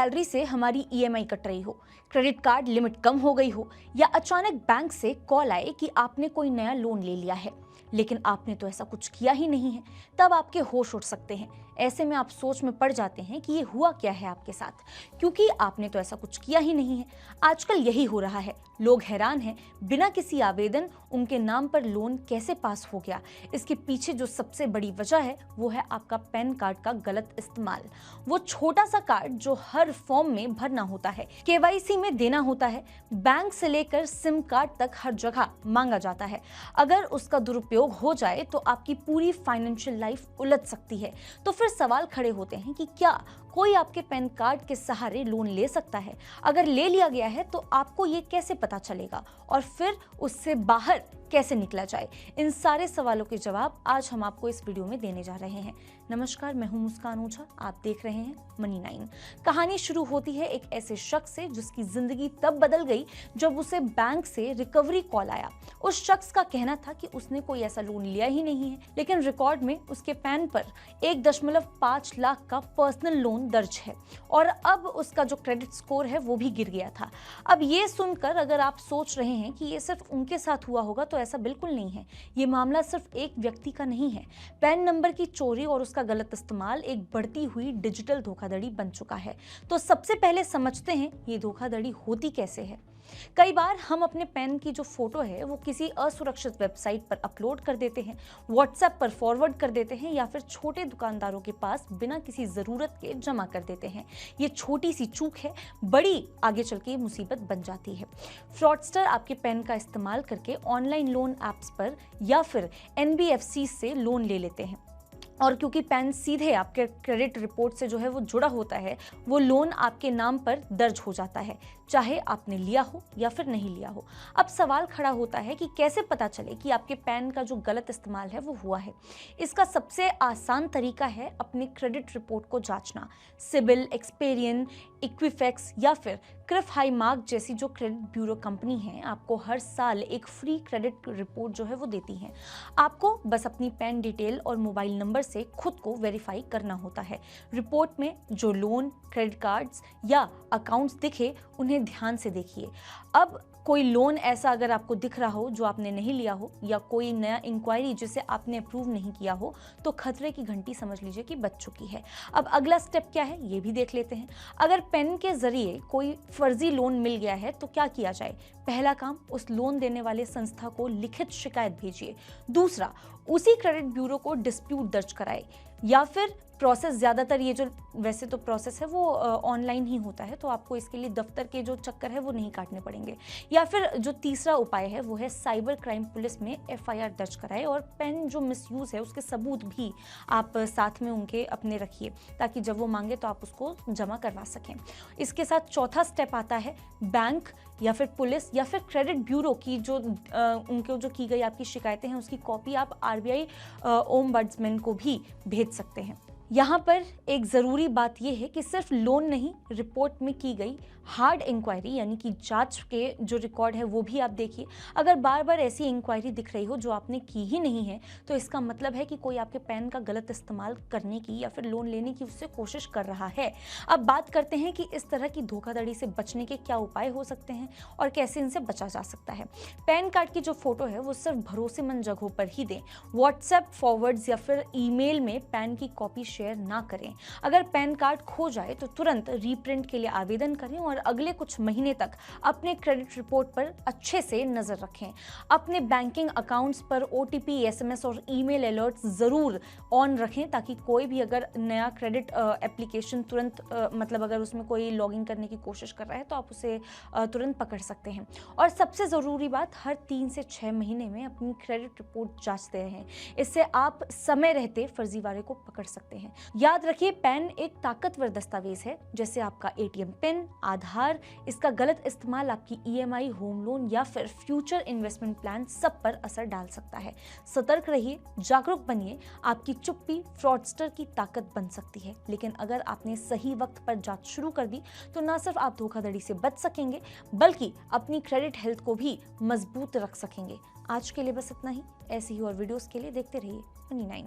Salary से हमारी EMI cut रही हो, क्रेडिट कार्ड लिमिट कम हो गई हो, या अचानक बैंक से कॉल आए कि आपने कोई नया लोन ले लिया है लेकिन आपने तो ऐसा कुछ किया ही नहीं है, तब आपके होश उड़ सकते हैं। ऐसे में आप सोच में पड़ जाते हैं कि ये हुआ क्या है आपके साथ, क्योंकि आपने तो ऐसा कुछ किया ही नहीं है। आजकल यही हो रहा है, लोग हैरान हैं बिना किसी आवेदन उनके नाम पर लोन कैसे पास हो गया। इसके पीछे जो सबसे बड़ी वजह है वो है आपका पैन कार्ड का गलत इस्तेमाल। वो छोटा सा कार्ड जो हर फॉर्म में भरना होता है, केवाईसी में देना होता है, बैंक से लेकर सिम कार्ड तक हर जगह मांगा जाता है। अगर उसका दुरुपयोग हो जाए तो आपकी पूरी फाइनेंशियल लाइफ उलझ सकती है। तो फिर सवाल खड़े होते हैं कि क्या कोई आपके पैन कार्ड के सहारे लोन ले सकता है? अगर ले लिया गया है तो आपको ये कैसे पता चलेगा और फिर उससे बाहर कैसे निकला जाए? इन सारे सवालों के जवाब आज हम आपको इस वीडियो में देने जा रहे हैं। नमस्कार, मैं हूं मुस्कान ओझा, आप देख रहे हैं मनी 9। कहानी शुरू होती है एक ऐसे शख्स से जिसकी जिंदगी तब बदल गई जब उसे बैंक से रिकवरी कॉल आया। उस शख्स का कहना था कि उसने कोई ऐसा लोन लिया ही नहीं है, लेकिन रिकॉर्ड में उसके पैन पर 1.5 लाख का पर्सनल लोन दर्ज है और अब उसका जो क्रेडिट स्कोर है वो भी गिर गया था। अब ये सुनकर अगर आप सोच रहे हैं कि ये सिर्फ उनके साथ हुआ होगा, तो ऐसा बिल्कुल नहीं है। ये मामला सिर्फ एक व्यक्ति का नहीं है। पैन नंबर की चोरी और उसका गलत इस्तेमाल एक बढ़ती हुई डिजिटल धोखाधड़ी बन चुका है। तो सबसे पहले समझते हैं ये धोखाधड़ी होती कैसे है। कई बार हम अपने पैन की जो फोटो है वो किसी असुरक्षित वेबसाइट पर अपलोड कर देते हैं, व्हाट्सएप पर फॉरवर्ड कर देते हैं या फिर छोटे दुकानदारों के पास बिना किसी जरूरत के जमा कर देते हैं। ये छोटी सी चूक है, बड़ी आगे चल के मुसीबत बन जाती है। फ्रॉडस्टर आपके पैन का इस्तेमाल करके ऑनलाइन लोन ऐप्स पर या फिर एनबीएफसी से लोन ले लेते हैं, और क्योंकि पैन सीधे आपके क्रेडिट रिपोर्ट से जो है वो जुड़ा होता है, वो लोन आपके नाम पर दर्ज हो जाता है, चाहे आपने लिया हो या फिर नहीं लिया हो। अब सवाल खड़ा होता है कि कैसे पता चले कि आपके पैन का जो गलत इस्तेमाल है वो हुआ है। इसका सबसे आसान तरीका है अपने क्रेडिट रिपोर्ट को जांचना। सिबिल, एक्सपेरियन, इक्विफैक्स या फिर क्रिफ हाई मार्क जैसी जो क्रेडिट ब्यूरो कंपनी है आपको हर साल एक फ्री क्रेडिट रिपोर्ट जो है वो देती है। आपको बस अपनी पैन डिटेल और मोबाइल नंबर से खुद को वेरीफाई करना होता है। रिपोर्ट में जो लोन, क्रेडिट कार्ड्स या अकाउंट्स दिखे उन्हें ध्यान से देखिए। अब कोई लोन ऐसा अगर आपको दिख रहा हो जो आपने नहीं लिया हो, या कोई नया इंक्वायरी जिसे आपने अप्रूव नहीं किया हो, तो खतरे की घंटी समझ लीजिए कि बज चुकी है। अब अगला स्टेप क्या है ये भी देख लेते हैं। अगर पेन के जरिए कोई फर्जी लोन मिल गया है तो क्या किया जाए? पहला काम, उस लोन देने वाले संस्था को लिखित शिकायत भेजिए। दूसरा, उसी क्रेडिट ब्यूरो को डिस्प्यूट दर्ज कराए, या फिर प्रोसेस, ज़्यादातर ये जो वैसे तो प्रोसेस है वो ऑनलाइन ही होता है, तो आपको इसके लिए दफ्तर के जो चक्कर है वो नहीं काटने पड़ेंगे। या फिर जो तीसरा उपाय है वो है साइबर क्राइम पुलिस में एफआईआर दर्ज कराए, और पेन जो मिसयूज़ है उसके सबूत भी आप साथ में उनके अपने रखिए, ताकि जब वो मांगे तो आप उसको जमा करवा सकें। इसके साथ चौथा स्टेप आता है बैंक या फिर पुलिस या फिर क्रेडिट ब्यूरो की जो उनको जो की गई आपकी शिकायतें हैं उसकी कॉपी आप आरबीआई ओम्बड्समैन को भी भेज सकते हैं। यहाँ पर एक ज़रूरी बात यह है कि सिर्फ लोन नहीं, रिपोर्ट में की गई हार्ड इंक्वायरी यानी कि जांच के जो रिकॉर्ड है वो भी आप देखिए। अगर बार बार ऐसी इंक्वायरी दिख रही हो जो आपने की ही नहीं है, तो इसका मतलब है कि कोई आपके पैन का गलत इस्तेमाल करने की या फिर लोन लेने की उससे कोशिश कर रहा है। अब बात करते हैं कि इस तरह की धोखाधड़ी से बचने के क्या उपाय हो सकते हैं और कैसे इनसे बचा जा सकता है। पैन कार्ड की जो फोटो है वो सिर्फ भरोसेमंद जगहों पर ही दें। व्हाट्सएप फॉरवर्ड्स या फिर ईमेल में पैन की कॉपी शेयर ना करें। अगर पैन कार्ड खो जाए तो तुरंत रीप्रिंट के लिए आवेदन करें और अगले कुछ महीने तक अपने क्रेडिट रिपोर्ट पर अच्छे से नजर रखें। अपने बैंकिंग अकाउंट्स पर ओटीपी, एसएमएस और ईमेल अलर्ट्स जरूर ऑन रखें, ताकि कोई भी अगर नया क्रेडिट एप्लीकेशन तुरंत मतलब अगर उसमें कोई लॉगिन करने की कोशिश कर रहा है तो आप उसे तुरंत पकड़ सकते हैं। और सबसे ज़रूरी बात, हर 3 से 6 महीने में अपनी क्रेडिट रिपोर्ट जांचते रहें। इससे आप समय रहते फर्जीवाड़े को पकड़ सकते हैं। याद रखिए, पैन एक ताकतवर दस्तावेज है, जैसे आपका एटीएम पिन, आधार। इसका गलत इस्तेमाल आपकी ईएमआई, होम लोन या फिर फ्यूचर इन्वेस्टमेंट प्लान सब पर असर डाल सकता है। सतर्क रहिए, जागरूक बनिए। आपकी चुप्पी फ्रॉडस्टर की ताकत बन सकती है, लेकिन अगर आपने सही वक्त पर जांच शुरू कर दी तो न सिर्फ आप धोखाधड़ी से बच सकेंगे बल्कि अपनी क्रेडिट हेल्थ को भी मजबूत रख सकेंगे। आज के लिए बस इतना ही। ऐसी ही और वीडियोस के लिए देखते रहिए मनी 9।